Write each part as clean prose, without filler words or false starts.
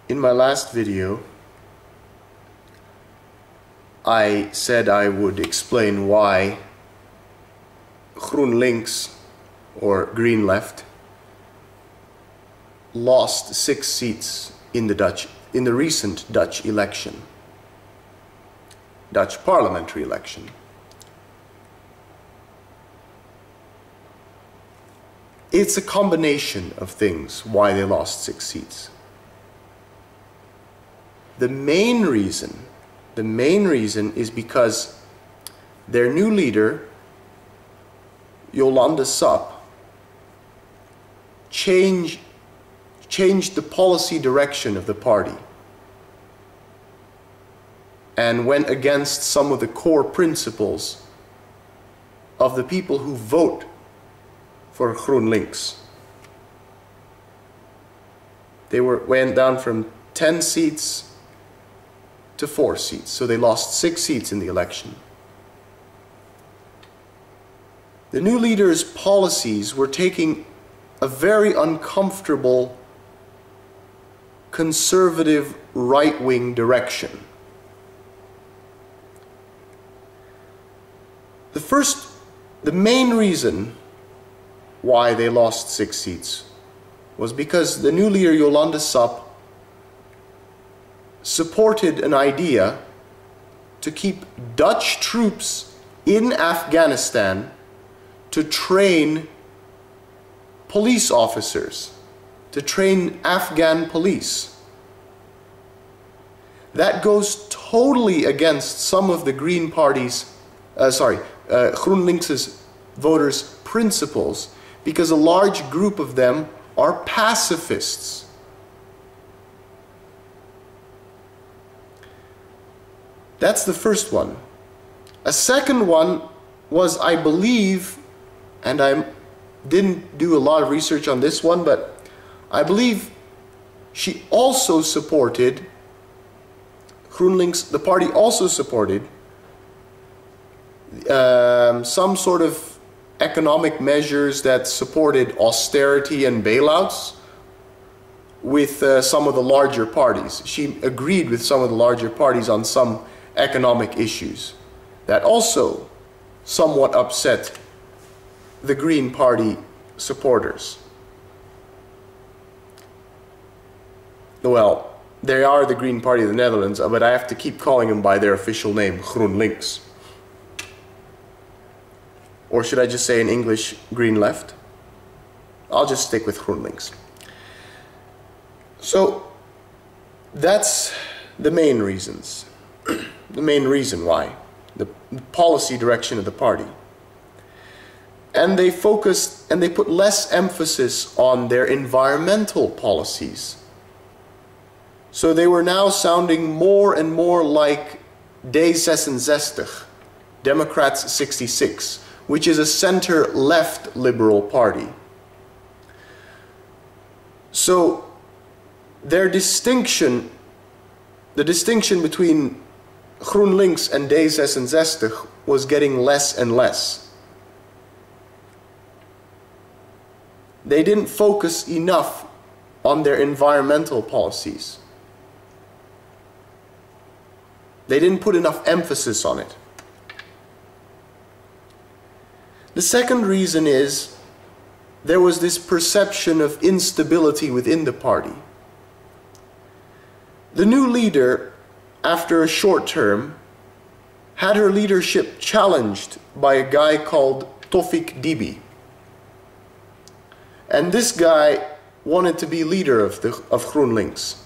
In my last video, I said I would explain why GroenLinks, or Greenleft, lost 6 seats in the recent Dutch election, Dutch parliamentary election. It's a combination of things why they lost 6 seats. The main reason is because their new leader, Jolande Sap, changed the policy direction of the party and went against some of the core principles of the people who vote for GroenLinks. They went down from 10 seats to 4 seats, so they lost 6 seats in the election. The new leader's policies were taking a very uncomfortable conservative right-wing direction. The main reason why they lost 6 seats was because the new leader, Jolande Sap, supported an idea to keep Dutch troops in Afghanistan to train police officers, to train Afghan police. That goes totally against some of the GroenLinks' voters' principles, because a large group of them are pacifists. That's the first one. A second one was, I believe, and I didn't do a lot of research on this one, but I believe she also supported, GroenLinks, the party also supported some sort of economic measures that supported austerity and bailouts with some of the larger parties. She agreed with some of the larger parties on some economic issues that also somewhat upset the Green Party supporters. Well, they are the Green Party of the Netherlands, but I have to keep calling them by their official name, GroenLinks. Or should I just say in English, Greenleft? I'll just stick with GroenLinks. So that's the main reasons. The main reason why. The policy direction of the party. And they focused and they put less emphasis on their environmental policies. So they were now sounding more and more like D66, Democrats 66, which is a center-left liberal party. So their distinction, the distinction between GroenLinks and D66 was getting less and less. They didn't focus enough on their environmental policies. They didn't put enough emphasis on it. The second reason is there was this perception of instability within the party. The new leader, after a short term, had her leadership challenged by a guy called Tofik Dibi. And this guy wanted to be leader of GroenLinks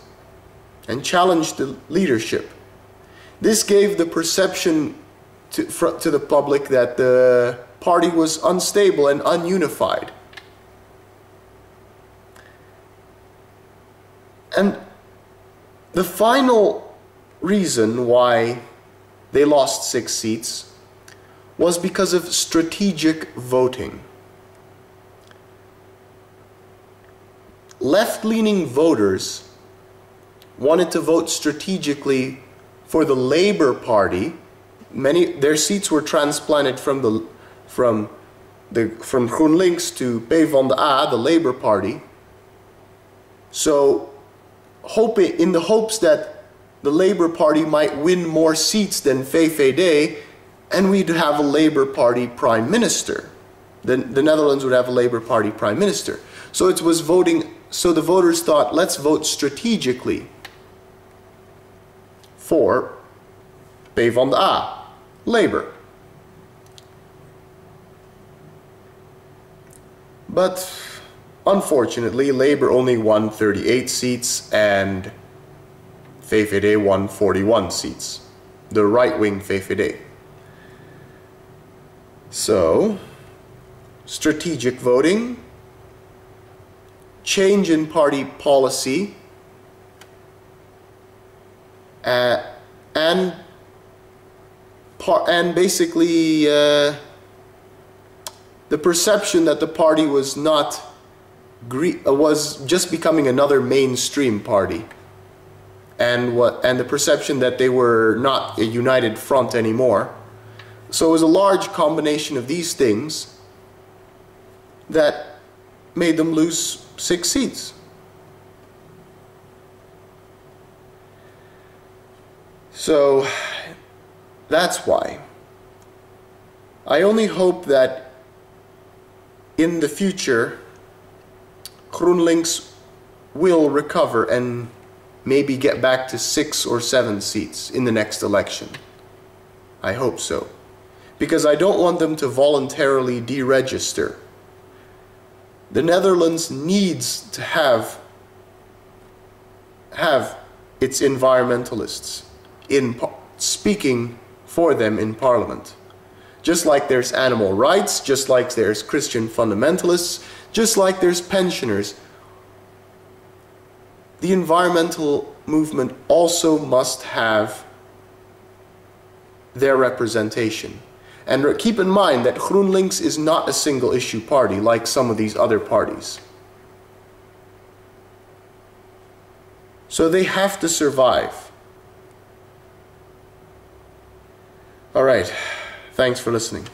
and challenged the leadership. This gave the perception to the public that the party was unstable and ununified. And the final reason why they lost 6 seats was because of strategic voting. Left-leaning voters wanted to vote strategically for the Labour Party. Their seats were transplanted from GroenLinks to PvdA, the Labour Party. So in the hopes that the Labour Party might win more seats than VVD, and we'd have a Labour Party Prime Minister. The Netherlands would have a Labour Party Prime Minister. So it was voting, so the voters thought, let's vote strategically for PvdA, Labour. But unfortunately, Labour only won 38 seats and VVD won 41 seats. The right-wing VVD. So, strategic voting, change in party policy, and basically the perception that the party was was just becoming another mainstream party, and the perception that they were not a united front anymore. So it was a large combination of these things that made them lose 6 seats. So that's why. I only hope that in the future GroenLinks will recover and maybe get back to 6 or 7 seats in the next election. I hope so. Because I don't want them to voluntarily deregister. The Netherlands needs to have its environmentalists speaking for them in Parliament. Just like there's animal rights, just like there's Christian fundamentalists, just like there's pensioners. The environmental movement also must have their representation. And keep in mind that GroenLinks is not a single issue party like some of these other parties. So they have to survive. All right, thanks for listening.